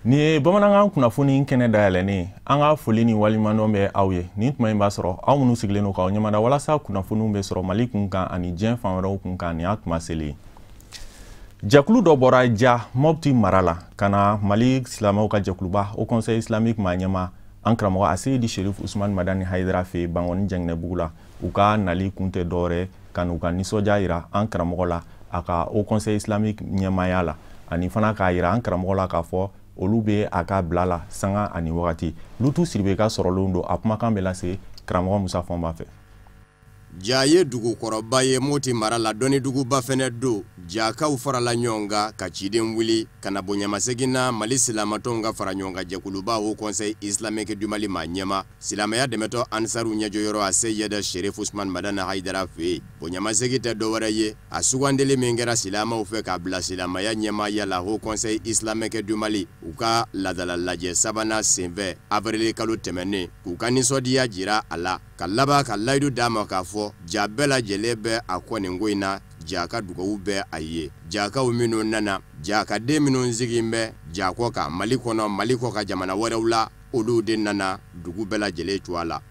Ni bamanangan kunnafoni kɛnɛ dayɛlɛnen an ka foli ni walimadɔn bɛ aw ye nin tuma in b'a sɔrɔ aw minnu sigilen don k'aw ɲɛmada walasa kunnafoniw bɛ sɔrɔ Mali kunkan ani diɲɛ fan wɛrɛw kunkan nin y'a tuma selen jɛkulu dɔ bɔra ja Mopti mara la ka na Mali silamɛw ka jɛkuluba au conseil islamique maa ɲɛma an karamɔgɔ Jeudi Cherif Usman Madani Haidara fɛ Bangoni Jɛnginɛbugu la u ka nali kun tɛ dɔwɛrɛ ka n'u ka nisɔndiya yira an karamɔgɔ la a ka au conseil islamique ɲɛmaya la ani fana k'a yira an karamɔgɔ la k'a fɔ olu be a ka bila la sanga ani wagati lutu siribe ka sɔrɔlen don a kumakan bɛ lase karamɔgɔ Musa Fɔnba fɛ Ja ye dugu kɔrɔba ye Moti mara la dɔni duguba fɛnɛ do jakaw farala ɲɔgɔn kan ka ciden wuli kana bonyamasegin na Mali silamatɔnw ka fara ɲɔgɔn kan jɛkuluba au conseil islamique du Mali maa ɲɛma silamɛya dɛmɛtɔ ansaru ɲɛjɔyɔrɔ a Jeudi Cherif Usman Madani Haidara fɛ bonyamasegin tɛ dɔwɛrɛ ye a sugandeli min kɛra silamɛw fɛ k'a bila silamɛya ɲɛmaya la au conseil islamique du Mali u ka ladala lajɛ sabanan senfɛ avril kalo tɛmɛnen k'u ka nisɔndiya jira a la ka laban ka layidu d'a ma k'a fɔ ja bɛɛ lajɛlen bɛ a kɔ nin ko in na ja ka dugawu bɛ a ye jakaw minnu nana ja ka den minnu sigin bɛ ja kɔ ka Mali kɔnɔ Mali kɔ ka jamana wɛrɛw la olu de nana dugu bɛɛ lajɛlen cogo a la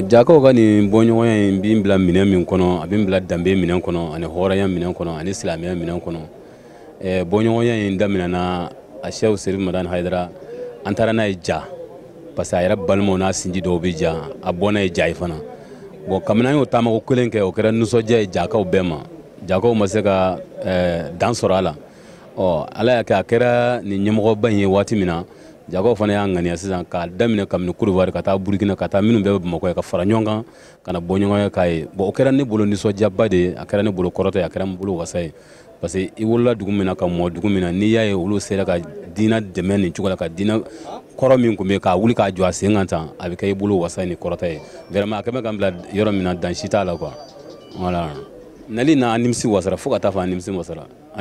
jakaw ka nin bɔɲɔgɔnya in bin bila minɛn min kɔnɔ a bin bila danbe minɛn kɔnɔ ani hɔrɔnya minɛn kɔnɔ ani silamɛya minɛn kɔnɔ bɔɲɔgɔnya in daminɛna a Jeudi Cherif Madani Haidara an taara n'a ye ja parce que a yɛrɛ balimaw n'a sinji dɔw bɛ ja a bɔ n'a ye ja ye fana bon kamina y'o taamako kelen kɛ o kɛra nisɔndiya ye jakaw bɛɛ ma jakaw ma se ka dan sɔrɔ a la ala y'a kɛ a kɛra nin ɲɛmɔgɔba in ye waati min na jakaw fana y'a ŋaniya sisan k'a daminɛ kabini Côte d'Ivoire ka taa Burkina ka taa minnu bɛɛ bɛ Bamakɔ ka fara ɲɔgɔn kan ka na bɔ ɲɔgɔn ye k'a ye bon o kɛra ne bolo nisɔndiyaba de ye a kɛra ne bolo kɔrɔtɔ ye a kɛra ne bolo wasa ye parce que i wolola dugu min na ka mɔ dugu min na n'i y'a ye olu sera ka diinɛ dɛmɛ nin cogo la ka diinɛ kɔrɔ min kun bɛ k'a wuli k'a jɔ a sen kan tan a bɛ kɛ i bolo wasa ni kɔrɔtɔ ye vraiment a kɛmɛ ka bila yɔrɔ min na dan si t'a la quoi voilà nali na an nimisi wasara fo ka taa fɔ an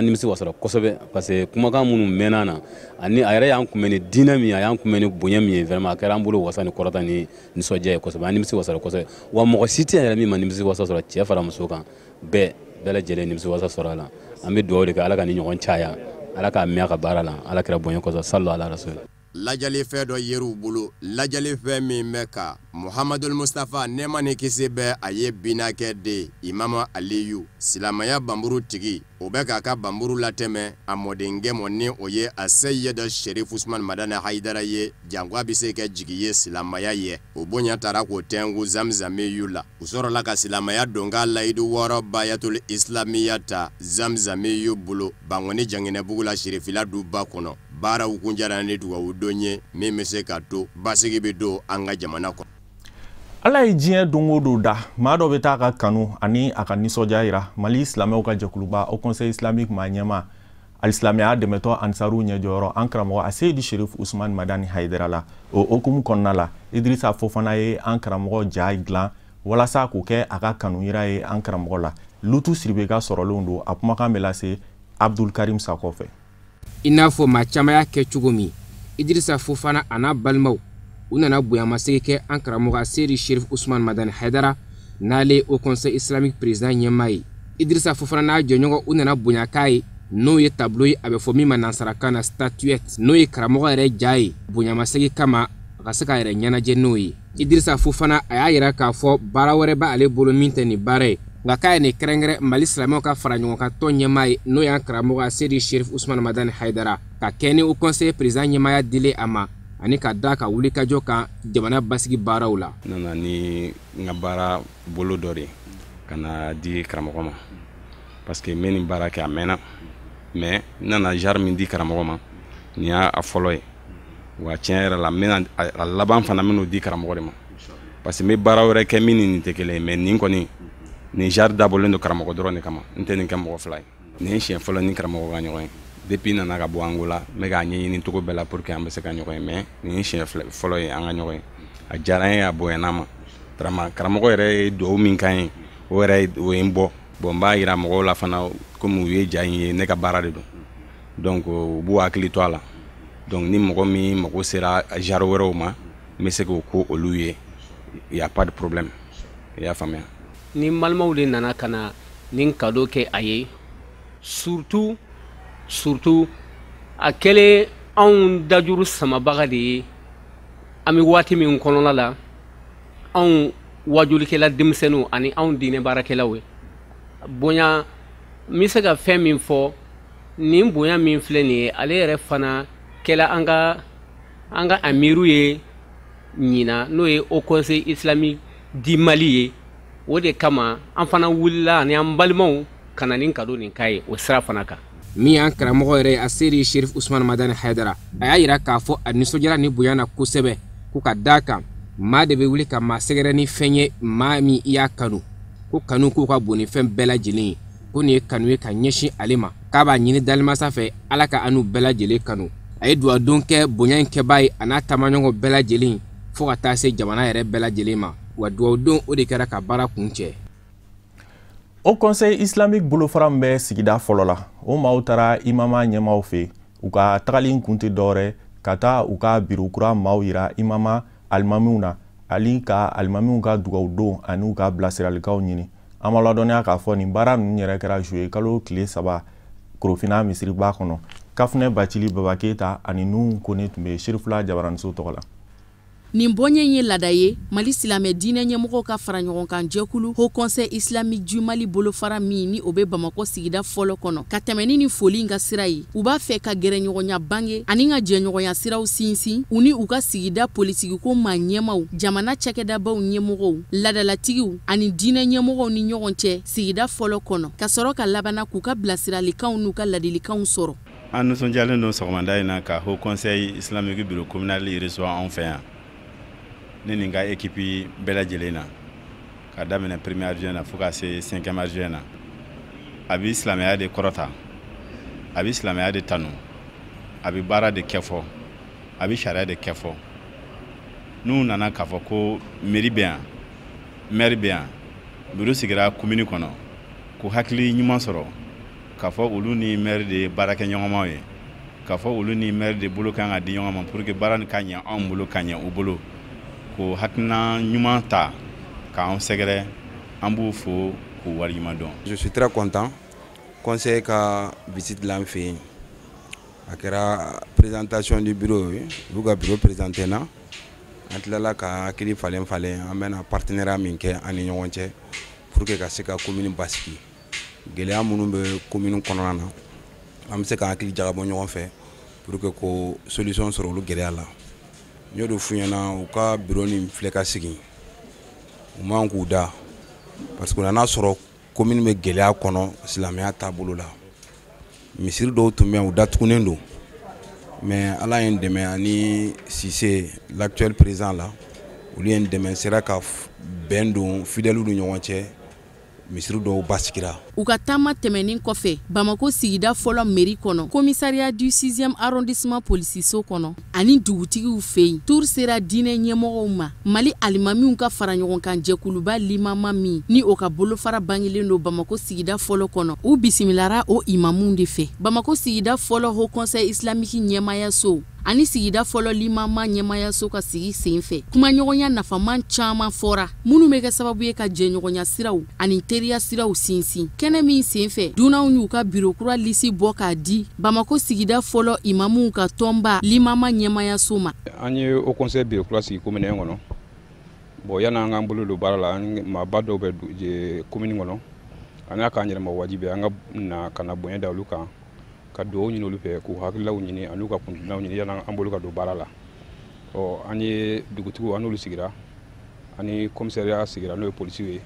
nimisi wasara kosɛbɛ parce que kumakan minnu mɛnna na ani a yɛrɛ y'an kunbɛn ni diinɛ min a y'an kunbɛn ni bonya min ye vraiment a kɛra an bolo wasa ni kɔrɔta ni nisɔndiya ye kosɛbɛ an nimisi wasara kosɛbɛ wa mɔgɔ si tɛ yɛrɛ min ma nimisi wasa sɔrɔ cɛ fara muso kan bɛɛ lajɛlen nimisi wasa sɔrɔ a la an bɛ dugawu de kɛ ala ka ni ɲɔgɔn caya ala k'a mɛn a ka baara la ala kɛra bonya kosɛbɛ sallallahu alaihi wasallam lajali fɛn dɔ yer'u bolo lajali fɛn min bɛ ka Muhammadul Mustafa nɛɛma ni kisi bɛ a ye binakɛ de Imam Aliyu silamɛya banburu tigi o bɛ k'a ka banburu latɛmɛ a mɔdenkɛ mɔ ni o ye a Jeudi Cherif Usman Madani Haidara ye jango a bɛ se kɛ jigi ye silamɛya ye o bonya taara k'o tɛngu Zamzamiyu la u sɔrɔla ka silamɛya don k'a layidu wɔɔrɔ bayatul islamiya ta Zamzamiyu bolo Bangoni Jɛnginɛbugu la Cherifla duba kɔnɔ baaraw kunjara ni dugawu don ye min bɛ se ka to basigi bɛ don an ka jamana kɔnɔ ala ye diɲɛ don o don da maa dɔ bɛ taa ka kanu ani a ka nisɔndiya yira Mali silamɛw ka jɛkuluba au conseil islamique maa ɲɛma alisilamɛya dɛmɛtɔ ansaru ɲɛjɔyɔrɔ an karamɔgɔ Jeudi Cherif Usman Madani Haidara la o hukumu kɔnɔna la Idrissa Fofana ye an karamɔgɔ ja dilan walasa k'o kɛ a ka kanu yira ye an karamɔgɔ la lutu siribe ka sɔrɔlen don a kumakan bɛ lase Abdul Karim Sakɔ fɛ i n'a fɔ maa caman y'a kɛ cogo min Idrissa Fofana a n'a balimaw u nana bonyamasegin kɛ an karamɔgɔ Jeudi Cherif Usman Madani Haidara n'ale au conseil islamique président ɲɛma ye Idrissa Fofana n'a jɛɲɔgɔn u nana bonya k'a ye n'o ye tableau ye a bɛ fɔ min ma nansarakan na statuette n'o ye karamɔgɔ yɛrɛ ja ye bonyamasegin kama a ka se k'a yɛrɛ ɲɛnajɛ n'o ye Idrissa Fofana a y'a yira k'a fɔ baara wɛrɛ b'ale bolo min tɛ nin baara ye nka k'a ye nin kɛrɛnkɛrɛn Mali silamɛw ka fara ɲɔgɔn kan tɔn ɲɛma ye n'o y'an karamɔgɔ Jeudi Cherif Usman Madani Haidara ka kɛ ni au conseil président ɲɛmaya dilen a ma ani ka da ka wuli kajɔ kan jamana basigi baaraw la nana ni n ka baara bolo dɔ de ka na di karamɔgɔ ma parce que n bɛ nin baara kɛ a mɛnna mais n nana genre min di karamɔgɔ ma nin y'a fɔlɔ ye wa tiɲɛ yɛrɛ la n bɛna a laban fana n bɛn'o di karamɔgɔ de ma parce que n bɛ baara wɛrɛ kɛ min ni nin tɛ kelen ye mais nin kɔni nin genre dabɔlen don karamɔgɔ dɔrɔn de kama n tɛ nin kɛ mɔgɔ fila ye nin ye siɲɛ fɔlɔ ni karamɔgɔ ka ɲɔgɔn ye depuis nana ka bɔ Angola n bɛ k'a ɲɛɲini cogo bɛɛ la pour que an bɛ se ka ɲɔgɔn ye mais nin ye siɲɛ fɔlɔ ye an ka ɲɔgɔn ye a diyara n ye a bonyana ma vraiment karamɔgɔ yɛrɛ ye dugawu min k'an ye o yɛrɛ o ye n bɔ bon n b'a yira mɔgɔw la fana komi u ye ja in ye ne ka baara de don donc u b'u hakili to a la donc ni mɔgɔ min mago sera genre wɛrɛw ma n bɛ se k'o ko olu ye il y a pas de problème. Il y a famille. Ni malmaw de nana kana nin cadeau ke aye surtout a kele an dajuru samabaga de ami wati min kɔnɔna la an wajulikɛla denmisɛnninw ani an diinɛ baarakɛlaw ye bonya n bɛ se ka fɛn min fɔ nin bonya min filɛ nin ye ale yɛrɛ fana kɛla an ka amiru ye ɲina n'o ye Haut Conseil islamique di Mali ye o de kama an fana wulila ani an balimaw kana nin cadeau nin k'a ye o sira fana kan. min y'an karamɔgɔ yɛrɛ a seri Cherif Usman Madani Haidara a y'a yira k'a fɔ a nisɔndiyara ni bonya na kosɛbɛ ko ka d'a kan maa de bɛ wuli ka maa sɛgɛrɛ ni fɛn ye maa min i y'a kanu ko kanu k'o ka bon ni fɛn bɛɛ lajɛlen ye ko nin ye kanu ye ka ɲɛsin ale ma k'a b'a ɲini dalimasa fɛ ala ka anu bɛɛ lajɛlen kanu a ye duwadon kɛ bonya in kɛbaa ye a n'a taamaɲɔgɔn bɛɛ lajɛlen fo ka taa se jamana yɛrɛ bɛɛ lajɛlen ma wa duwawudon o de kɛra ka baara kun cɛ. Au Conseil islamique bolofara min bɛ sigida fɔlɔ la o maaw taara imama ɲɛmaw fɛ u ka tagali kun tɛ dɔwɛrɛ ka taa u ka biro kura maaw yira imama alimamiw na ali ka alimamiw ka dugawudon ani u ka bilasiralikaw ɲini an ma ladɔnniya k'a fɔ nin baara ninnu yɛrɛ kɛra juye kalo tile 3 Korofina misiriba kɔnɔ Kafunɛ Bacili Baba Keyita ani Nuhu Kone tun bɛ Cherifla Jabaraniso tɔgɔ la. Nin bɔɲɛ ye laada ye Mali silamɛ diinɛ ɲɛmɔgɔw ka fara ɲɔgɔn kan jɛkulu Haut Conseil islamique du Mali bolofara min ni o bɛ Bamako sigida fɔlɔ kɔnɔ ka tɛmɛ ni foli in ka sira ye u b'a fɛ ka gɛrɛɲɔgɔnya bange ani ka jɛɲɔgɔnya siraw sinsin u ni u ka sigida politigiko maa ɲɛmaw jamana cakɛdabaw ɲɛmɔgɔw ladalatigiw ani diinɛ ɲɛmɔgɔw ni ɲɔgɔn cɛ sigida fɔlɔ kɔnɔ ka sɔrɔ ka labana k'u ka bilasiralikanw n'u ka ladilikanw sɔrɔ. An nisɔndiyalen don sɔgɔmada in na ka Haut Conseil islamique bureau communal reçoit anw fɛ yan ne ni n ka équipe bɛɛ lajɛlen na ka daminɛ premier adjoint na fo ka se 5e adjoint na a bɛ silamɛya de kɔrɔta a bɛ silamɛya de tanu a bɛ baara de kɛ fɔ a bɛ sariya de kɛ fɔ n'u nana k'a fɔ ko mairie bɛ yan maire bɛ yan bureau sigira commune kɔnɔ ko hakili ɲuman sɔrɔ k'a fɔ olu ni maire de ye baara kɛ ɲɔgɔnmaw ye k'a fɔ olu ni maire de bolo kan ka di ɲɔgɔn ma pour que baara nin ka ɲɛ anw bolo ka ɲɛ u bolo ko hakilina ɲuman ta k'an sɛgɛrɛ an b'u fo k'u wariɲuman dɔn. Je suis très content conseil ka visite la n fɛ yen a kɛra présentation du bureau ye olu ka bureau présenté na an tilala ka hakili falen an bɛna partenariat min kɛ an ni ɲɔgɔn cɛ pour que ka se ka commune basigi gɛlɛya minnu bɛ commune kɔnɔna na an bɛ se ka hakili jagabɔ ɲɔgɔn fɛ pour que ko solution sɔrɔ olu gɛlɛya la. N y'o de f'u ɲɛna u ka bureau nin filɛ ka sigi u man k'u da parce que n'a sɔrɔ commune bɛ gɛlɛya kɔnɔ silamɛya taabolo la misiri dɔw tun bɛ yan u datugunen don mais ala ye n dɛmɛ ani Sise l'actuel président la olu ye n dɛmɛ sera ka bɛn don fidèles ni ɲɔgɔn cɛ misiri dɔw basigira. U ka taama tɛmɛnin kɔfɛ Bamako sigida fɔlɔ mairie kɔnɔ commissariat du 6e arrondissement policiso kɔnɔ ani dugutigiw fɛ yen tour sera diinɛ ɲɛmɔgɔw ma Mali alimamiw ka fara ɲɔgɔn kan jɛkuluba limama min ni o ka bolofara bangelen don Bamako sigida fɔlɔ kɔnɔ u bisimilara o imamuw de fɛ Bamako sigida fɔlɔ Haut Conseil islamique ɲɛmayaso ani sigida fɔlɔ limama ɲɛmayaso ka sigi senfɛ kumaɲɔgɔnya nafaman caman fɔra minnu bɛ kɛ sababu ye ka jɛɲɔgɔnya siraw ani teriya siraw sinsin kɛnɛ min senfɛ dunanw y'u ka biro kura lisi bɔ k'a di Bamako sigida fɔlɔ imamuw ka tɔnba limama ɲɛmayaso ma. An ye Haut Conseil biro kura sigi commune kɔnɔ bon yanni an k'an bolo don baara la maaba dɔw bɛ commune kɔnɔ an y'a k'an yɛrɛma wajibi an ka na ka na bonya da olu kan ka dugawu ɲini olu fɛ k'u hakililaw ɲini an'u ka kuntilaw ɲini yanni an bolo ka don baara la an ye dugutigiw an n'olu sigira ani commissariat sigira n'o ye policiw ye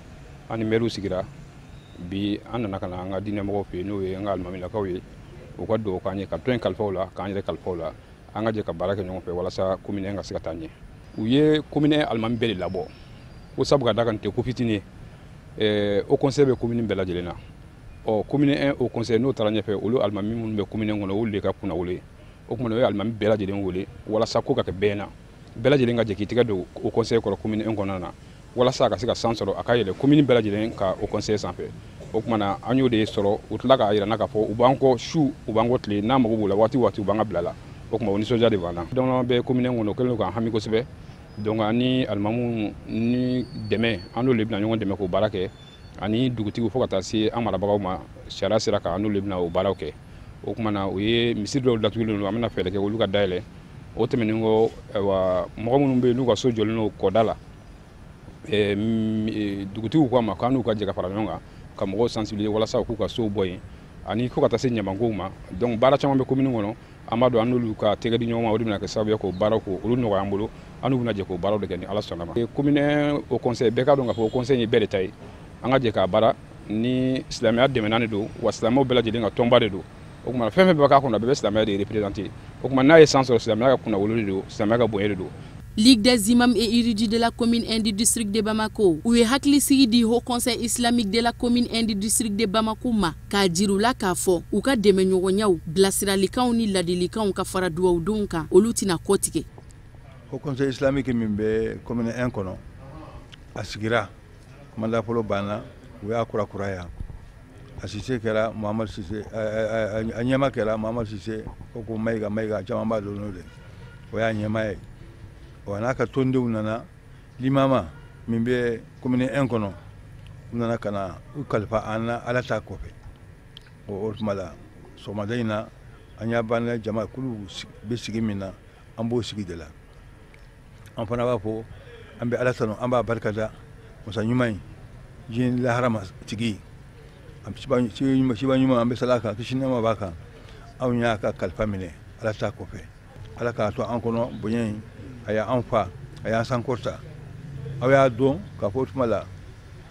ani maire sigira bi an nana ka na an ka diinɛmɔgɔw fɛ yen n'o ye an ka alimamilakaw ye u ka dugawu k'an ye ka tɔn in kalifaw la k'an yɛrɛ kalifaw la an ka jɛ ka baara kɛ ɲɔgɔn fɛ walasa commune ka se ka taa ɲɛ u ye commune alimami bɛɛ de labɔ ko sabu ka da kan tɛ ko fitinin ye Haut Conseil bɛ commune bɛɛ lajɛlen na commune 1 Haut Conseil n'o taara ɲɛfɛ olu alimami minnu bɛ commune kɔnɔ olu de ka kunna wele o kuma o ye alimami bɛɛ lajɛlen wele walasa ko ka kɛ bɛɛ na bɛɛ lajɛlen ka jɛ k'i tɛgɛ don Haut Conseil kɔrɔ commune 1 kɔnɔna na walasa a ka se ka san sɔrɔ a ka yɛlɛ commune bɛɛ lajɛlen ka Haut Conseil sanfɛ o kuma na an y'o de sɔrɔ u tila k'a yira na k'a fɔ u b'an kɔ su u b'an kɔ tile n'a mago b'u la waati u b'an ka bila la o kuma o nisɔndiya de b'an na donc bɛ commune kɔnɔ o kɛlen don k'an hami kosɛbɛ donc ani alimamu ni dɛmɛ an n'olu bɛna ɲɔgɔn dɛmɛ k'o baara kɛ ani dugutigiw fo ka taa se an marabagaw ma sariya sera kan an n'olu bɛna o baaraw kɛ o kuma na o ye misiri dɔw datugulen don an bɛna fɛɛrɛ kɛ olu ka dayɛlɛ o tɛmɛnen kɔ mɔgɔ minnu bɛ yen n'u ka so jɔlen don kɔda la dugutigiw k'a ma k'an n'u ka jɛ ka fara ɲɔgɔn kan ka mɔgɔw sensibiliser walasa u k'u ka sow bɔ yen ani fo ka taa se ɲamankow ma donc baara caman bɛ commune kɔnɔ an b'a dɔn an n'olu ka tɛgɛ di ɲɔgɔn ma o de bɛna kɛ sababu ye k'o baaraw ko olu nɔgɔya an bolo an n'u bɛna jɛ k'o baaraw de kɛ ni ala sɔnna ma commune au conseil bɛɛ k'a dɔn k'a fɔ o conseil ye bɛɛ de ta ye an ka jɛ k'a baara ni silamɛya dɛmɛnan de don wa silamɛw bɛɛ lajɛlen ka tɔnba de don o kuma fɛn fɛn bɛ k'a kɔnɔ a bɛɛ bɛ silamɛya de représenter o kuma n'a ye san sɔrɔ silamɛya ka kunna wolo de don silamɛya ka bonya de don. Ligue des imams et érudits de la commune 1 du district de Bamako u ye hakili sigi di Haut Conseil islamique de la commune 1 du district de Bamako ma k'a jiru la k'a fɔ u ka dɛmɛ ɲɔgɔnyaw bilasiralikanw ni ladilikanw ka fara duwawudenw kan olu tɛna kɔ tigɛ. Haut Conseil islamique min bɛ commune 1 kɔnɔ a sigira mandat fɔlɔ banna u y'a kurakuraya a Sise kɛra Muhammad Sise a ɲɛma kɛra Muhammad Sise ko Mayiga caman b'a dɔn n'o de o y'a ɲɛma ye. O n'a ka tɔndenw nana limama min bɛ commune 1 kɔnɔ u nana ka na u kalifa an na ala ta kɔfɛ o tuma la sɔgɔmada in na an y'a banna jama kulu bɛ sigi min na an b'o sigi de la an fana b'a fɔ an bɛ ala tanu an b'a barikada masa ɲuman in diɲɛ laharama tigi siba ɲuman an bɛ sala kan kisi nɛɛma b'a kan anw y'a ka kalifa minɛ ala ta kɔfɛ ala k'a to an kɔnɔ bonya in a y'an fa a y'an sankɔrɔta aw y'a dɔn k'a fɔ o tuma la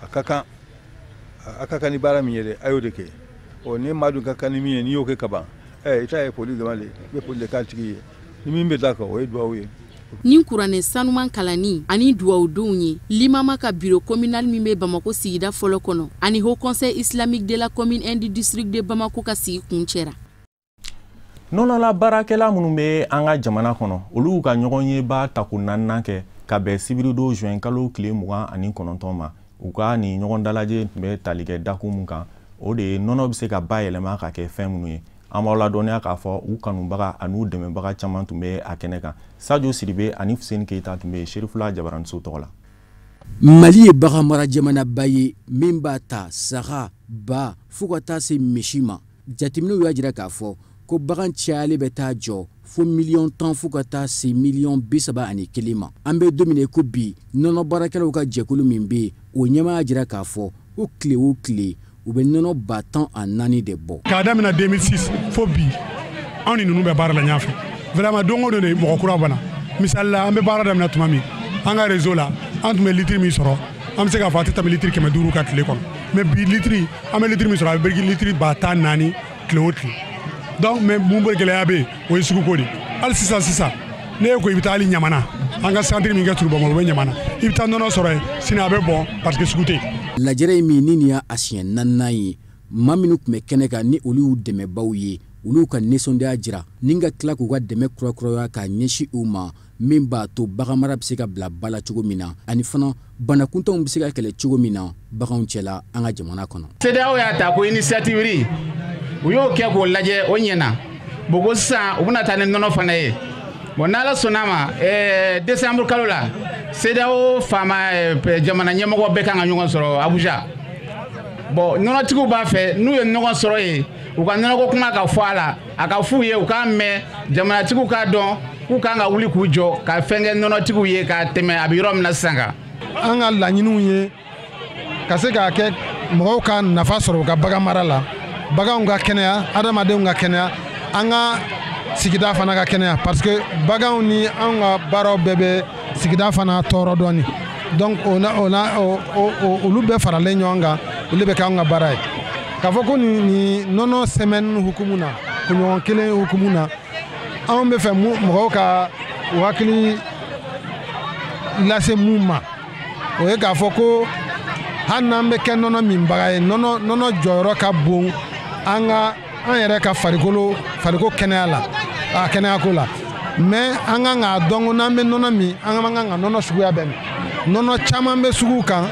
a ka kan ni baara min ye dɛ a y'o de kɛ ni maa dun ka kan ni min ye n'i y'o kɛ ka ban i t'a ye foli dama de i bɛ foli de k'a tigi ye ni min bɛ d'a kan o ye duwawu ye. Nin kuranɛ sanuman kalanni ani duwawudenw ye limama ka bureau communal min bɛ Bamako sigida fɔlɔ kɔnɔ ani Haut Conseil islamique de la commune 1 du district de Bamako ka sigi kun cɛra. Nɔnɔla baarakɛla minnu bɛ an ka jamana kɔnɔ olu ka ɲɔgɔn ye b'a ta ko 4nan kɛ ka bɛn sibirido juin kalo tile 29 ma u ka ni ɲɔgɔn dalajɛ tun bɛ tali kɛ dakun mun kan o de ye nɔnɔ bɛ se ka bayɛlɛma ka kɛ fɛn minnu ye an b'aw ladɔnniya k'a fɔ u kanubaga ani u dɛmɛbaga caman tun bɛ a kɛnɛ kan Sadio Sidibe ani Fuseni Keita tun bɛ Cherifla Jabaraniso tɔgɔ la. Mali ye bagan mara jamanaba ye min b'a ta saga ba fo ka taa se misi ma jateminɛw y'a jira k'a fɔ ko bagan cayalen bɛ taa jɔ fo $10,000,000 fo ka taa se $31,000,000 ma an bɛ don min ko bi nɔnɔ baarakɛlaw ka jɛkulu min bɛ yen o ɲɛmaa y'a jira k'a fɔ ko tile o tile u bɛ nɔnɔ 104 de bɔ. K'a daminɛ 2006 fo bi anw ni ninnu bɛ baara la ɲɔgɔn fɛ vraiment don o don de mɔgɔ kura bana misali la an bɛ baara daminɛ tuma min an ka réseau la an tun bɛ litiri min sɔrɔ an bɛ se k'a fɔ a tɛ tɛmɛ litiri 500 ka tile kɔnɔ mais bi litiri an bɛ litiri min sɔrɔ a bɛ biriki litiri 104 tile o tile. Donc mais mun bɛ gɛlɛya bɛ yen o ye suguko de hali sisan ne ko i bɛ taa hali ɲamana an ka centre min kɛ Turubama o bɛ ɲamana i bɛ taa nɔnɔ sɔrɔ yen sinon a bɛ bɔn parce que sugu tɛ yen. Lajɛrɛ ye min ni nin y'a siɲɛ 4nan ye maa minnu tun bɛ kɛnɛ kan ni olu y'u dɛmɛbaw ye olu ka nisɔndiya jira ni ka tila k'u ka dɛmɛ kurakuraya k'a ɲɛsin u ma min b'a to baganmara bɛ se ka bila ba la cogo min na ani fana banakuntanw bɛ se ka kɛlɛ cogo min na baganw cɛla an ka jamana kɔnɔ. CEDEAO y'a ta ko initiative u y'o kɛ k'o lajɛ o ɲɛna bogo sisan u bɛna taa ni nɔnɔ fana ye bon n'ala sɔnna ma décembre kalo la CEDEAO faama jamana ɲɛmɔgɔ bɛɛ kan ka ɲɔgɔn sɔrɔ Abuja bon nɔnɔtigiw b'a fɛ n'u ye ɲɔgɔn sɔrɔ yen u ka nɔnɔko kuma ka fɔ a la a ka f'u ye u k'a mɛn jamanatigiw k'a dɔn k'u kan ka wuli k'u jɔ ka fɛn kɛ nɔnɔtigiw ye ka tɛmɛ a bɛ yɔrɔ min na sisan kan. An ka laɲiniw ye ka se k'a kɛ mɔgɔw ka nafa sɔrɔ u ka bagan mara la baganw ka kɛnɛya adamadenw ka kɛnɛya an ka sigida fana ka kɛnɛya parce que baganw ni an ka baaraw bɛɛ bɛ sigida fana tɔɔrɔ dɔɔni donc olu bɛɛ faralen ɲɔgɔn kan olu bɛ kɛ an ka baara ye k'a fɔ ko nin nɔnɔ semaine hukumu na kunɲɔgɔn kelen hukumu na anw bɛ fɛ mɔgɔw ka u hakili lase mun ma o ye k'a fɔ ko hali n'an bɛ kɛ nɔnɔ minbaga ye nɔnɔ jɔyɔrɔ ka bon an yɛrɛ ka farikolo kɛnɛya la a kɛnɛyako la mais an kan k'a dɔn ko n'an bɛ nɔnɔ min an kan ka nɔnɔ suguya bɛɛ min nɔnɔ caman bɛ sugu kan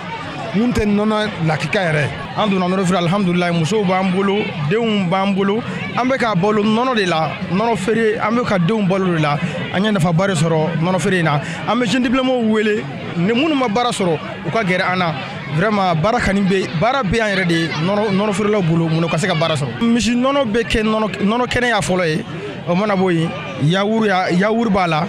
mun tɛ nɔnɔ lakika yɛrɛ an donna nɔnɔ feere alhamdulilayi musow b'an bolo denw b'an bolo an bɛ ka balo nɔnɔ de la nɔnɔ feere an bɛ ka denw balo de la an ye nafaba de sɔrɔ nɔnɔ feere in na an bɛ jeune diplômés wele ni minnu ma baara sɔrɔ u ka gɛrɛ an na vraiment baara kani bɛ baara bɛ an yɛrɛ de nɔnɔ feerelaw bolo mun ka se ka baara sɔrɔ misi nɔnɔ bɛ kɛ nɔnɔ kɛnɛ y'a fɔlɔ ye o mana bɔ yen yawuru b'a la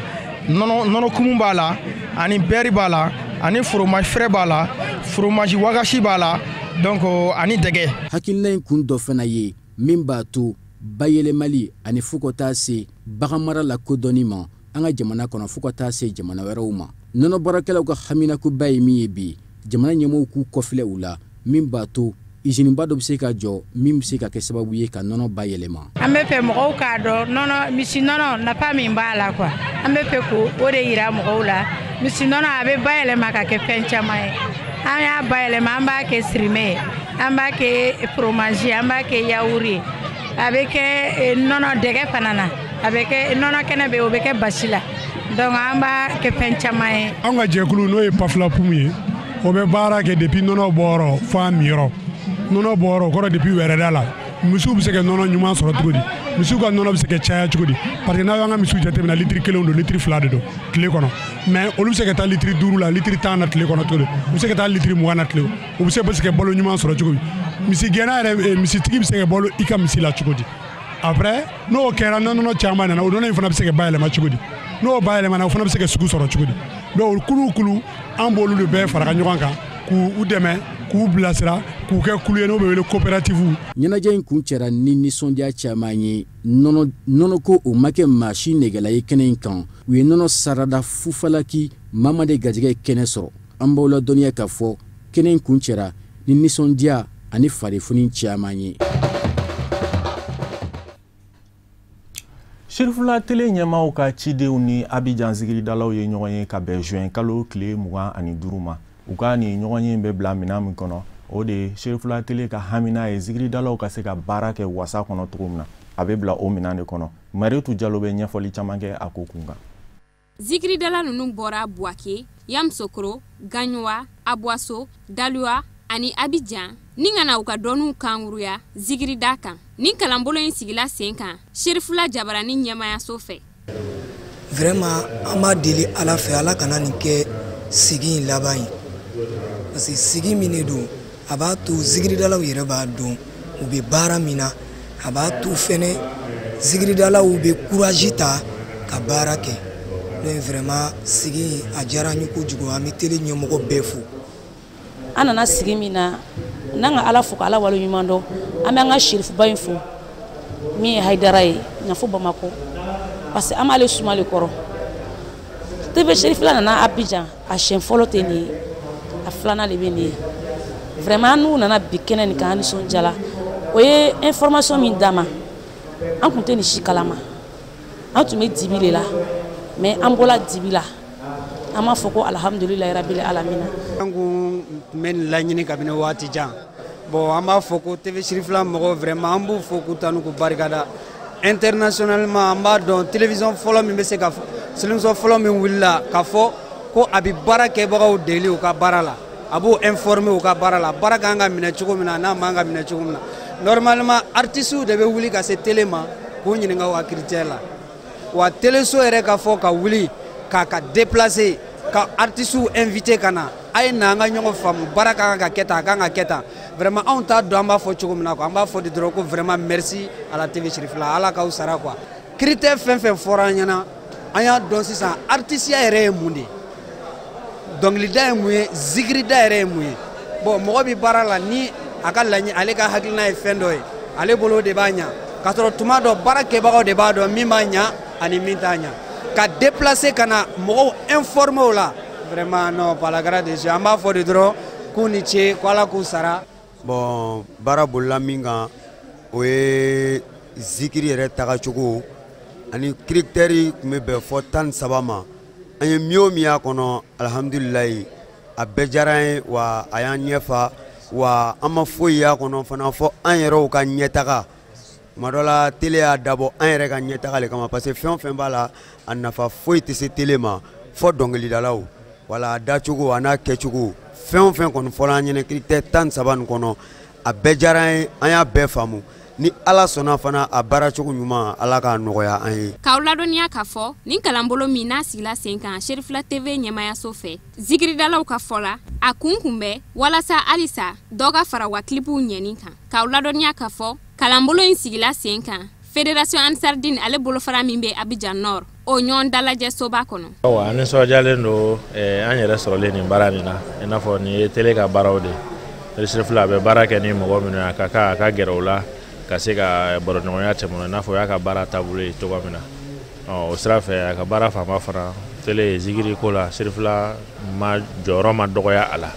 nɔnɔ kumu b'a la ani bɛri b'a la ani fromage frais b'a la fromage wagashi b'a la donc ani dɛgɛ hakilina in kun dɔ fana ye min b'a to bayɛlɛmali ani fo ka taa se bagan mara la kodɔnni ma an ka jamana kɔnɔ fo ka taa se jamana wɛrɛw ma nɔnɔ baarakɛlaw ka haminakoba ye min ye bi jamana ɲɛmɔgɔw k'u kɔfilɛ u la min b'a to iziniba dɔ bɛ se ka jɔ min bɛ se ka kɛ sababu ye ka nɔnɔ bayɛlɛma an bɛ fɛ mɔgɔw k'a dɔn nɔnɔ misi nɔnɔ nafa min b'a la quoi an bɛ fɛ k'o de yira mɔgɔw la misi nɔnɔ a bɛ bayɛlɛma ka kɛ fɛn caman ye an y'a bayɛlɛma an b'a kɛ sirimɛ ye an b'a kɛ fromage an b'a kɛ yawuru ye a bɛ kɛ nɔnɔ dɛgɛ fana na a bɛ kɛ nɔnɔ kɛnɛ bɛ yen o bɛ kɛ basi la donc an b'a kɛ fɛn caman ye an ka jɛkulu n'o ye paflapumu ye o bɛ baara kɛ depuis nɔnɔ bɔyɔrɔ f'a miyɔrɔ nɔnɔ bɔyɔrɔ o kɔrɔ depuis wɛrɛda la misiw bɛ se ka nɔnɔ ɲuman sɔrɔ cogo di misiw ka nɔnɔ bɛ se ka caya cogo di parce que n'a y'an ka misiw jateminɛ litiri 1 don litiri 2 de don tile kɔnɔ mais olu bɛ se ka taa litiri 5 la litiri 10 na tile kɔnɔ cogo di u bɛ se ka taa litiri 20 na tile o bɛ se ka balo ɲuman sɔrɔ cogo di misigɛnna yɛrɛ misitigi bɛ se ka balo i ka misi la cogo di après n'o kɛra nɔnɔ caman nana o nɔnɔ in fana bɛ se ka bayɛlɛma cogo di n'o bayɛlɛmana o fana bɛ se ka sugu sɔrɔ cogo di donc kulu an b'olu de bɛɛ fara ɲɔgɔn kan k'u dɛmɛ k'u bilasira k'u kɛ kulu ye n'o bɛ wele coopérative ɲɛnajɛ in kun cɛra ni nisɔndiya caman ye nɔnɔ ko o ma kɛ maa si nɛgɛla ye kɛnɛ in kan u ye nɔnɔ sarada fufalaki mama de garijɛgɛ kɛnɛ sɔrɔ an b'aw ladɔnniya k'a fɔ kɛnɛ in kun cɛra ni nisɔndiya ani farifoni caman ye Cherifla tele ɲɛmaaw ka cidenw ni Abidjan zigiridalaw ye ɲɔgɔn ye ka bɛn juin kalo tile 25 ma u ka ni ɲɔgɔn ye bɛ bila minɛn min kɔnɔ o de Cherifla tele ka hamina ye zigiridalaw ka se ka baara kɛ wasa kɔnɔ cogo min na a bɛ bila o minɛn de kɔnɔ Mariatu Jalo bɛ ɲɛfɔli caman kɛ a ko kun kan zigiridala ninnu bɔra Buake, Yamsokro, Gagnoa, Abwaso, Dalua ani Abidjan ni ngana u ka dɔnniw kanguruya zigirida kan ni kalanbolo in sigila sen kan Cherifla jabarani ɲɛmayaso fɛ vraiment an b'a deli Ala fɛ Ala kana nin kɛ sigi in laban ye parce que sigi min de don a b'a to zigiridalaw yɛrɛ b'a dɔn u bɛ baara min na a b'a to fɛnɛ zigiridalaw bɛ courage ta ka baara kɛ donc vraiment sigi a diyara n ye kojugu an bɛ tele ɲɛmɔgɔ bɛɛ fo an nana sigi min na n'an ka Ala fo ka Ala wale ɲuman dɔn an bɛ an ka Cherifuba in fo min ye Haidara ye ɲa fo Bamako parce que an b'ale suma le kɔrɔ TV Cherifla nana Abidjan a siɲɛ fɔlɔ tɛ nin ye a filanan de bɛ nin ye vraiment n'u nana bi kɛnɛ nin kan an nisɔndiyala o ye information min d'an ma an tun tɛ nin si kalama an tun bɛ dibi de la mais an bɔla dibi la an b'a fɔ ko alhamdulilayi rabbil alamina an kun bɛ nin laɲini kabini waati jan bon an b'a fɔ ko TV Cherifla mɔgɔw vraiment an b'u fo k'u tanu k'u barikada internationalement an b'a dɔn télévision fɔlɔ min bɛ se ka télévision fɔlɔ min wulila k'a fɔ ko a bɛ baara kɛbagaw deli u ka baara la a b'u informer u ka baara la baara kan ka minɛ cogo min na n'a man ka minɛ cogo min na normalement artistes de bɛ wuli ka se télé ma k'u ɲininka u ka critère la wa téléso yɛrɛ ka fɔ ka wuli k'a ka déplacer ka artistes invité ka na a ye na an ka ɲɔgɔn faamu baara ka kan ka kɛ tan a kan ka kɛ tan vraiment anw t'a dɔn an b'a fɔ cogo min na quoi an b'a fɔ de dɔrɔn ko vraiment merci à la TV Cherifla Ala k'aw sara quoi critère fɛn fɛn fɔra an ɲɛna an y'a dɔn sisan artisiya yɛrɛ ye mun de dɔnkilida ye mun ye zigirida yɛrɛ ye mun ye bon mɔgɔ bɛ baara la ni a ka laɲini ale ka hakilina ye fɛn dɔ ye ale bolo de b'a ɲa ka sɔrɔ tuma dɔ baara kɛbagaw de b'a dɔn min b'a ɲa ani min t'a ɲa ka déplacer ka na mɔgɔw informer o la vraiment non par la grâce de Dieu an b'a fɔ de dɔrɔn k'u ni ce ko Ala k'u sara bon baara bolila min kan o ye zikiri yɛrɛ tagacogo ani critères tun bɛ bɛn fɔ 13 ma an ye min o min y'a kɔnɔ alhamdulilayi a bɛɛ diyara an ye wa a y'an ɲɛfa wa an ma foyi y'a kɔnɔ fana fɔ an yɛrɛw ka ɲɛtaga tuma dɔ la télé y'a dabɔ an yɛrɛ ka ɲɛtaga le kama parce que fɛn o fɛn b'a la a nafa foyi tɛ se télé ma fɔ dɔnkilidalaw wala a dacogo a n'a kɛcogo fɛn o fɛn kɔni fɔla an ɲɛna critère 13 nin kɔnɔ a bɛɛ diyara an ye an y'a bɛɛ faamu ni ala sɔnna fana a baaracogo ɲuman ala k'a nɔgɔya an ye. K'aw ladɔnniya k'a fɔ nin kalanbolo min n'a sigila sen kan Cherifla TV ɲɛmayaso fɛ zikiridalaw ka fɔ la a kun bɛ walasa halisa dɔ ka fara wa kilipuw ɲɛni kan. K'aw ladɔnniya k'a fɔ kalanbolo in sigila sen kan Fédération Ansardine ale bolofara min bɛ Abidjan Nord o ɲɔgɔn dalajɛ soba kɔnɔ. An nisɔndiyalen don an yɛrɛ sɔrɔlen nin baara nin na i n'a fɔ nin ye télé ka baaraw de Cherifla a bɛ baara kɛ ni mɔgɔ minnu a ka gɛrɛ u la ka se ka baroɲɔgɔnya tɛmɛ i n'a fɔ o y'a ka baara taabolo ye cogo min na o sira fɛ a ka baara fanba fana télé zikiri ko la Cherifla jɔyɔrɔ ma dɔgɔya a la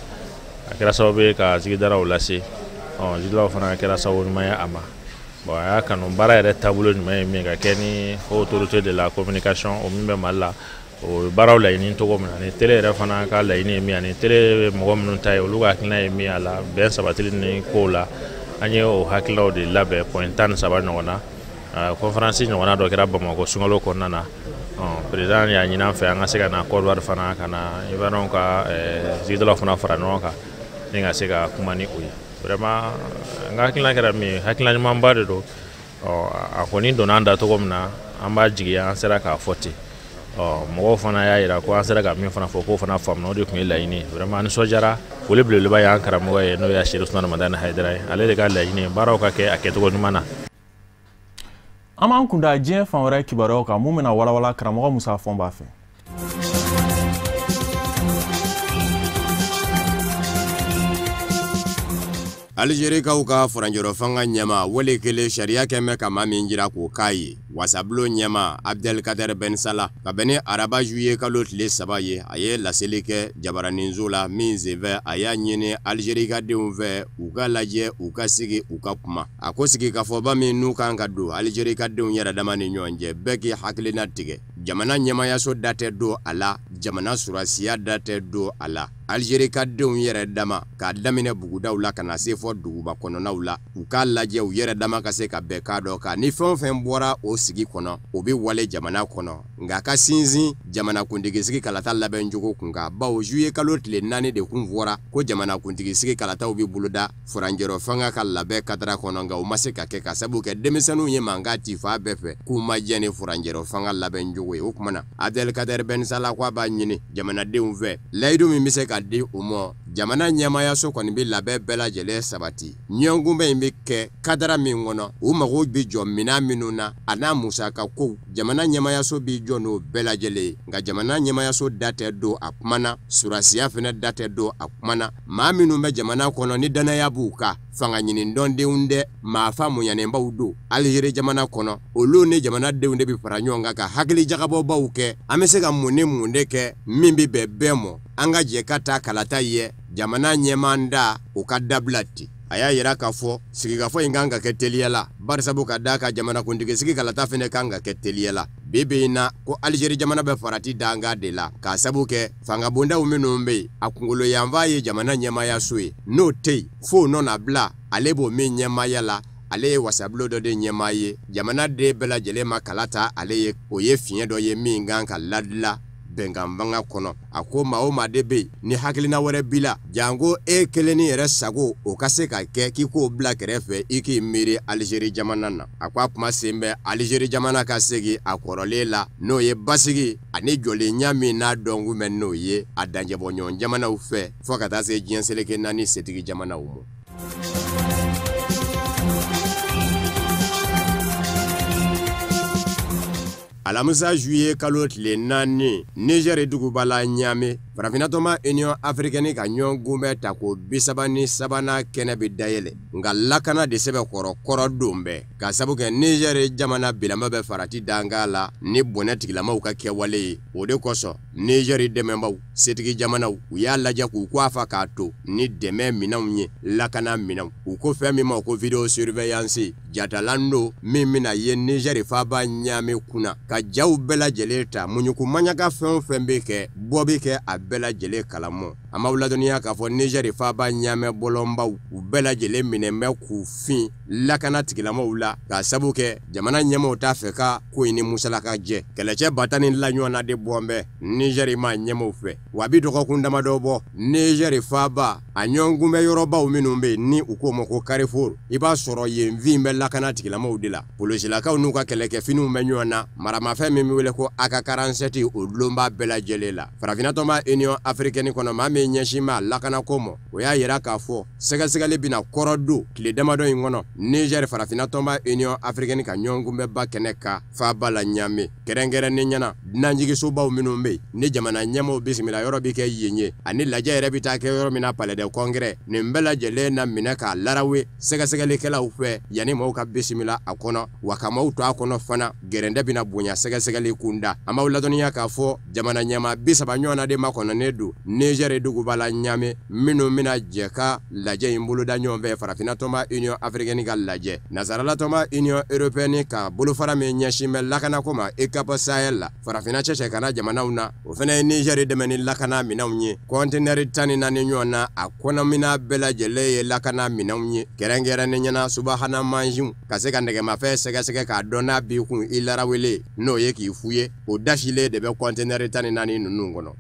a kɛra sababu ye ka zikidaraw lase zikidaw fana kɛra sababu ɲuman ye a ma. Bon, a y'a kanu baara yɛrɛ taabolo ɲuman ye min ka kɛ ni autorité de la communication o min bɛ Mali la o baaraw laɲini cogo min na ni télé yɛrɛ fana ka laɲini ye min ani télé bɛ mɔgɔ minnu ta ye olu ka hakilina ye min a la bɛn sabatili ni kow la an ye o hakililaw de labɛn point 13 ɲɔgɔn na conférence ɲɔgɔnna dɔ kɛra Bamako sunkalo kɔnɔna na président y'a ɲini an fɛ an ka se ka na Côte d'Ivoire fana ka na Ivoiriyɛnw ka zikidalaw fana fara ɲɔgɔn kan ni ka se ka kuma ni o ye. Vraiment an ka hakilina kɛra min hakilina ɲumanba de don a kɔni donna an da cogo min na an b'a jigiya an sera k'a fɔ ten mɔgɔw fana y'a yira ko an sera ka min fana fɔ k'o fana faamuna o de tun ye laɲini vraiment nisɔndiyara foli belebeleba y'an karamɔgɔ ye n'o ye Cherifla Haidara ye ale de ka laɲini baaraw ka kɛ a kɛcogo ɲuman na. An b'an kun da diɲɛ fan wɛrɛ kibaruyaw kan mun bɛna walawala karamɔgɔ Musa Fɔn b'a fɛ. Algérikaw ka furanjɔrɔ fanga ɲɛma wale kelen sariya kɛmɛ ka maa min jira k'o k'a ye wasabulon ɲɛma Abdelkader Ben Salah ka bɛn ni araba juillet kalo tile 3 ye a ye laseli kɛ jabaraninso la min senfɛ a y'a ɲini Algérikadenw fɛ u ka lajɛ u ka sigi u ka kuma a ko sigi ka fɔba min n'u kan ka don Algérikadenw yɛrɛ dama ni ɲɔgɔn cɛ bɛɛ k'i hakilina tigɛ jamana ɲɛmayaso da tɛ don a la jamana surasiya da tɛ don a la Algérikadenw yɛrɛ dama k'a daminɛ bugudaw la ka na se fɔ duguba kɔnɔnaw la u k'a lajɛ u yɛrɛ dama ka se ka bɛɛ k'a dɔn ka ni fɛn o fɛn bɔra o sigi kɔnɔ o bɛ wale jamana kɔnɔ nka ka sinsin jamanakuntigi sigi kalata labɛn jogo kun kan bawo juillet kalo tile 4 de kun fɔra ko jamanakuntigi sigi kalataw bɛ boloda furanjɔrɔ fanga ka labɛn kadara kɔnɔ nka u ma se ka kɛ ka sabu kɛ denmisɛnninw ye mankan ci fa bɛɛ fɛ k'u ma jɛ ni furanjɔrɔ fanga labɛn jogo ye o kumana Abdelkader Ben Salah ko a b'a ɲini jamanadenw fɛ layidu min bɛ se ka di u ma jamana ɲɛmayaso kɔni bɛ labɛn bɛɛ lajɛlen sabati ɲɔngɔnbɛ in bɛ kɛ kadara min kɔnɔ u mago bɛ jɔ minɛn minnu na a n'a musaka ko jamana ɲɛmayaso bɛ jɔ n'o bɛɛ lajɛlen nka jamana ɲɛmayaso da tɛ don a kumana surasiya fana da tɛ don a kumana maa minnu bɛ jamana kɔnɔ ni danaya b'u kan fanga ɲini dɔndenw dɛ maa fa munyanenbaw don Algérie jamana kɔnɔ olu ni jamanadenw de bɛ fara ɲɔgɔn kan ka hakili jagabɔbaw kɛ an bɛ se ka mun ni mun de kɛ min bɛ bɛn bɛɛ mɔ an ka jɛ ka taa kalata ye jamana ɲɛmaa da u ka dabila ten a y'a yira k'a fɔ sigikafɔ in kan ka kɛ teliya la barisabu ka da ka jamanakuntigi sigi kalata fana kan ka kɛ teliya la bi in na ko Algérie jamana bɛ farati danga de la k'a sabu kɛ fanga bondaw minnu bɛ yen a kunkolo yanfan ye jamana ɲɛmayaso ye n'o tɛ yen fo nɔna bila ale b'o min ɲɛmaya la ale ye wasabulo dɔ de ɲɛmaa ye jamana de bɛɛ lajɛlen ma kala ta ale ye o ye fiɲɛ dɔ ye min kan ka ladila bɛnkanfanga kɔnɔ a ko maa o maa de bɛ yen ni hakilina wɛrɛ b'i la janko e kelen ni yɛrɛ sago o ka se ka kɛ k'i k'o bila kɛrɛfɛ i k'i miiri Algérie jamana na a ko a kuma sen bɛ Algérie jamana ka segin a kɔrɔlen la n'o ye basigi ani jɔlenya min n'a dɔnkun bɛ n'o ye a danjɛbɔɲɔgɔn jamanaw fɛ fɔ ka taa se diɲɛ seleke naani setigi jamanaw ma. Alamisa juillet kalo tile 4 Niger duguba la Niamey farafinatɔma Union Africaine ka ɲɔgɔn gunbɛ ta ko 33 kɛnɛ bɛ dayɛlɛ nka lakana de sɛbɛ kɔrɔ don bɛɛ ka sabu kɛ Niger jamana bilama bɛ farati danga la ni bɔnɛ tigilamaw ka kɛwale ye o de kosɔn Niger dɛmɛbaw setigi jamanaw u y'a lajɛ k'u ko afa k'a to ni dɛmɛ minɛnw ye lakana minɛnw u ko fɛn min ma ko video surveillance jatalan do min bɛna ye Niger faba Niamey kunna ka jaw bɛɛ lajɛlen ta muɲuku maɲaka fɛn o fɛn bɛ kɛ bɔ bɛ kɛ a bɛɛ lajɛlen kalamo ama wladoniya k'a fɔ Niger faaba ɲamɛ bɔlɔnbaw u bɛɛ lajɛlen minɛn bɛ k'u fin lakana tigilamaw la k'a sabu kɛ jamana ɲɛmɔgɔw t'a fɛ ka ko in ni musalaka jɛ kɛlɛcɛ batani la ɲɔgɔnna de bɔn bɛ Niger ma ɲɛmɔgɔw fɛ wa bi dɔgɔkun damadɔ bɔ Niger faaba a ɲɔgɔnkun bɛ yɔrɔbaw minnu bɛ ni u ko ma ko Carrefour i b'a sɔrɔ yen fin bɛ lakana tigilamaw de la polisilakaw n'u ka kɛlɛkɛfiniw bɛ ɲɔgɔn na maramafɛn min bɛ wele ko AK-47 o dulonba bɛɛ lajɛlen la farafinatɔma Union Africaine kɔnɔ maa min ɲɛsin ma lakana ko ma o y'a yira k'a fɔ sɛgɛsɛgɛli bɛna kɔrɔ don tile damadɔ in kɔnɔ Niger farafinatɔma Union Africaine ka ɲɔgɔnkun bɛ ba kɛnɛ ka faaba la ɲame kɛrɛnkɛrɛnnen ɲɛna dunanjigisobaw minnu bɛ yen ni jamana ɲɛmɔgɔw bisimila yɔrɔ bɛ kɛ yen ye ani lajɛ yɛrɛ bɛ taa kɛ yɔrɔ min na palais de congrès nin bɛɛ lajɛlen na minɛ k'a larawe sɛgɛsɛgɛlikɛlaw fɛ yanni maaw ka bisimila a kɔnɔ wa ka maaw to a kɔnɔ fana gɛrɛndɛ bɛna bonya sɛgɛsɛgɛli kunda an b'aw ladɔnniya k'a fɔ jamana ɲɛmaa 30 ɲɔgɔnna de makɔnɔnen don Niger duguba la ɲame minnu bɛna jɛ ka lajɛ in boloda ɲɔgɔn fɛ farafinatɔma Union Africaine ka lajɛ nasaralatɔma Union Européenne ka bolofara min ɲɛsin bɛ lakanako ma ECAP Sahel la farafina cɛcɛ kana jamanaw na o fana ye Niger dɛmɛ ni lakana minɛnw ye conteneur 14 ɲɔgɔn na a kɔnɔmina bɛɛ lajɛlen ye lakana minɛnw ye kɛrɛnkɛrɛnnen ɲɛna subahana mansiw ka se ka nɛgɛmafɛn sɛgɛsɛgɛ k'a dɔn n'a b'i kun i larawele n'o ye k'i fu ye o dasilen de bɛ conteneur 14 ninnu kɔnɔ.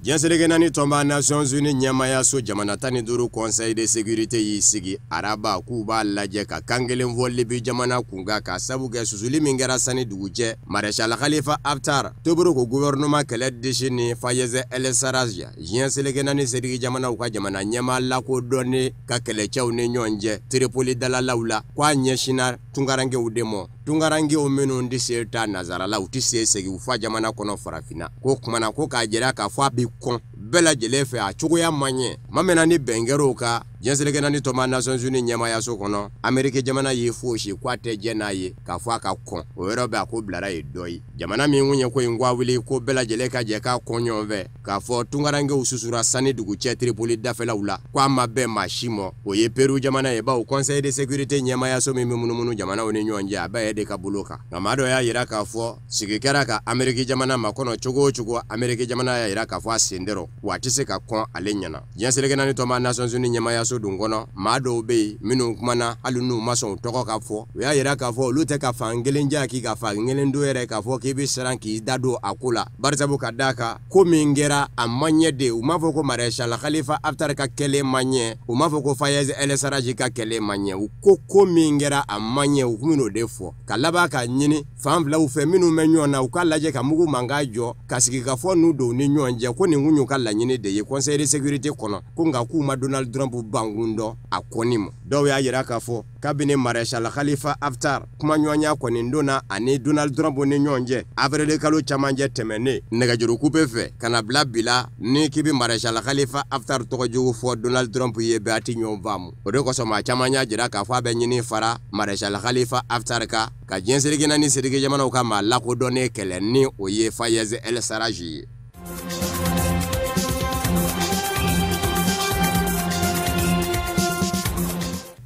Diɲɛsereke naani tɔnba Nations Unies ɲɛmaya so jamana 15 Conseil de sécurité y'i sigi araba k'u b'a lajɛ ka kan kelen fɔ Libi jamana kunka ka sabu kɛ susuli min kɛra sani dugu cɛ Maréchal Khalifa Haftar toburu ko gouvernement kɛlɛ disi ni Fayez El Sarraj diɲɛseleke naani sedigi jamana u ka jamana ɲɛma lakodɔnnen ka kɛlɛcɛw ni ɲɔgɔn cɛ Tripoli dalalaw la k'a ɲɛsinna tunkarankew de ma tunkarankew minnu tɛ se ta nazarala u tɛ se segin u fa jamana kɔnɔ farafina ko kumana ko k'a jira k'a fɔ a bi kɔn bɛɛ lajɛlen fɛ a cogoya man ɲɛ ma mɛnna ni bɛnkɛrɛw ka diɲɛseleke naani tɔma Nations Unies ɲɛmayaso kɔnɔ Amérique jamana ye fosi k'a tɛ jɛ n'a ye k'a fɔ a ka kɔn o yɔrɔ bɛ a ko bilara ye dɔ ye jamana min kun ye ko in k'a wuli ko bɛɛ lajɛlen ka jɛ k'a kɔn ɲɔgɔn fɛ k'a fɔ tunkarankew susura sani dugu cɛ Tripoli dafɛlaw la k'a ma bɛn maa si ma o ye Peru jamana ye bawo Conseil de sécurité ɲɛmayaso min bɛ munumunu jamanaw ni ɲɔgɔn cɛ a bɛɛ ye de ka bolo kan nka maa dɔ y'a yira k'a fɔ sigi kɛra ka Amérique jamana ma kɔnɔ cogo o cogo Amérique jamana y'a yira k'a fɔ a sen dɛrɛ wa a tɛ se ka kɔn ale ɲɛna diɲɛseleke naani tɔma Nations Unies ɲɛmayaso dun kɔnɔ maa dɔw bɛ yen minnu kumana hali n'u ma sɔn tɔgɔ ka fɔ u y'a yira k'a fɔ olu tɛ ka fan kelen jaki ka fan kelen don yɛrɛ k'a fɔ k'i bɛ siran k'i da don a ko la barisabu ka d'a kan ko min kɛra a man ɲɛ de u m'a fɔ ko Maréchal Khalifa Haftar ka kɛlɛ man ɲɛ u m'a fɔ ko Fayez El Sarraj ka kɛlɛ man ɲɛ u ko min kɛra a man ɲɛ u kun bɛn'o de fɔ ka laban ka ɲini fan filaw fɛ minnu bɛ ɲɔgɔn na u ka lajɛ ka mugu mankan jɔ ka sigi ka fɔ n'u don ni ɲɔgɔn cɛ ko nin kun y'u ka laɲini de ye Conseil de sécurité kɔnɔ ko nka k'u ma Donald Trump bankun dɔn a kɔni ma dɔw y'a yira k'a fɔ kabini Maréchal Khalifa Haftar kuma ɲɔgɔnya kɔni donna ani Donald Trump ni ɲɔgɔn cɛ avril kalo camancɛ tɛmɛnen nɛgɛjuru kupe fɛ kana bila bila ni k'i bɛ Maréchal Khalifa Haftar tɔgɔjugu fɔ Donald Trump ye bɛɛ a tɛ ɲɔgɔn faamu o de kosɔn maa caman y'a jira k'a fɔ a bɛ ɲini fara Maréchal Khalifa Haftar kan ka diɲɛseleke naani sedigi jamanaw ka maa lakodɔnnen kɛlɛ ni o ye Fayez El Sarraj ye.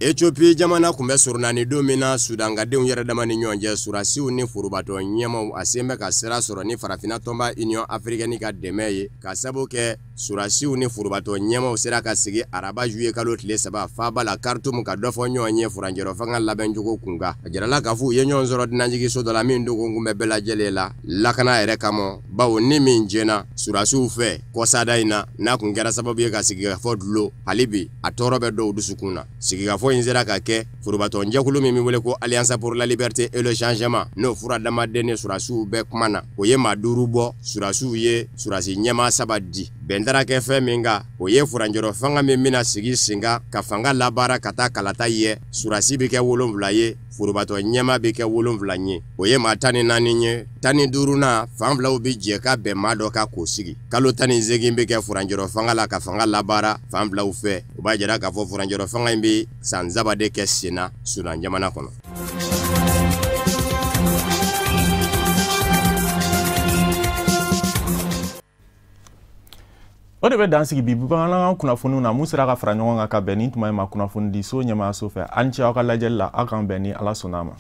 Ethiopie jamana kun bɛ surunani don min na Sudankadenw yɛrɛ dama ni ɲɔgɔn cɛ surasiw ni furubatɔ ɲɛmaw a sen bɛ ka sira sɔrɔ ni farafina tɔnba Union Africaine ka dɛmɛ ye ka sabu kɛ surasiw ni furubatɔ ɲɛmaw sera ka sigi araba juillet kalo tile 3 faaba la Khartoum ka dɔ fɔ ɲɔgɔn ye furanjɛrɔ fanga labɛncogo kunka a jirala k'a fɔ u ye ɲɔgɔn sɔrɔ dunanjigiso dɔ la min dogon kun bɛ bɛɛ lajɛlen la lakana yɛrɛ kama bawo ni min jɛna surasiw fɛ kɔsada in na n'a kun kɛra sababu ye ka sigi ka fɔ dulo hali bi a tɔɔrɔ bɛ dɔw dusukun na sigi ka fɔ in sera ka kɛ furubatɔ jɛkulu min bɛ wele ko Alliance pour la liberté et le changement n'o fura damaden ni surasiw bɛɛ kuma na o ye maa 5 bɔ surasiw ye surasi ɲɛmaa 7 di bɛn taara kɛ fɛn min kan o ye furanjɛrɔ fanga min bɛna sigi sen kan ka fanga labaara ka taa kalata ye surasi bɛ kɛ 7 ye furubatɔ ɲɛmaa bɛ kɛ 7 ye o ye maa 14 ye 15nan fan filaw bɛ jɛ ka bɛn maa dɔ ka k'o sigi kalo 18 bɛ kɛ furanjɛrɔ fanga la ka fanga labaara fan filaw fɛ o b'a jira k'a fɔ furanjɛrɔ fanga in bɛ san 3 de kɛ senna Sudan jamana kɔnɔ. O de bɛ dan sigi bi bamanankan kunnafoniw na mun sera ka fara ɲɔgɔn kan ka bɛn ni tuma in ma kunnafoni di so ɲɛmaayaso fɛ an ni ce aw ka lajɛli la aw k'an bɛn ni Ala sɔnna a ma.